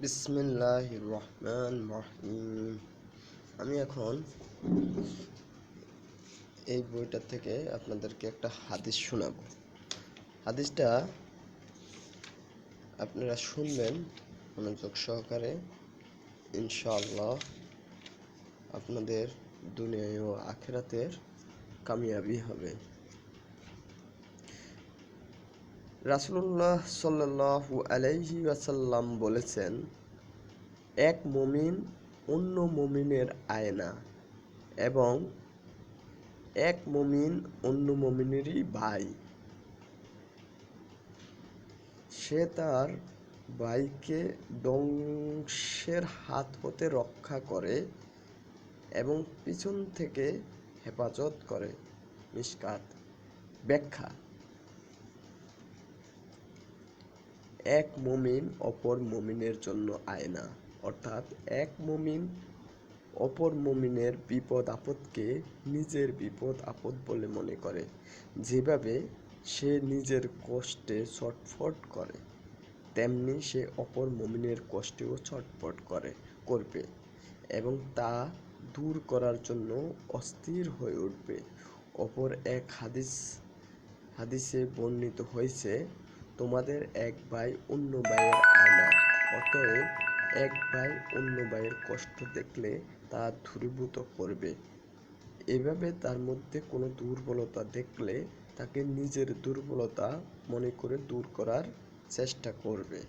বিসমিল্লাহির রহমান রহিম। আমি এখন এই বইটা থেকে আপনাদেরকে একটা হাদিস শোনাবো। হাদিসটা আপনারা শুনবেন মনোযোগ সহকারে। ইনশাআল্লাহ আপনাদের দুনিয়ায় ও আখিরাতের কামিয়াবি হবে। রাসূলুল্লাহ সাল্লাল্লাহু আলাইহি ওয়াসাল্লাম বলেছেন, এক মুমিন অন্য মুমিনের আয়না এবং এক মুমিন অন্য মুমিনেরই ভাই। সে তার ভাইকে ধ্বংসের হাত হতে রক্ষা করে এবং পিছন থেকে হেফাজত করে। মিশকাত। ব্যাখ্যা: এক মুমিন অপর মুমিনের জন্য আয়না, অর্থাৎ এক মুমিন অপর মুমিনের বিপদ আপদকে নিজের বিপদ আপদ বলে মনে করে। যেভাবে সে নিজের কষ্টে ছটফট করে, তেমনি সে অপর মুমিনের কষ্টেও ছটফট করবে এবং তা দূর করার জন্য অস্থির হয়ে উঠবে। অপর এক হাদিসে বর্ণিত হয়েছে, তোমাদের এক ভাই অন্য ভাইয়ের আয়না, অতএব এক ভাই অন্য ভাইয়ের কষ্ট দেখলে তা দূরীভূত করবে। এভাবে তার মধ্যে কোনো দুর্বলতা দেখলে তাকে নিজের দুর্বলতা মনে করে দূর করার চেষ্টা করবে।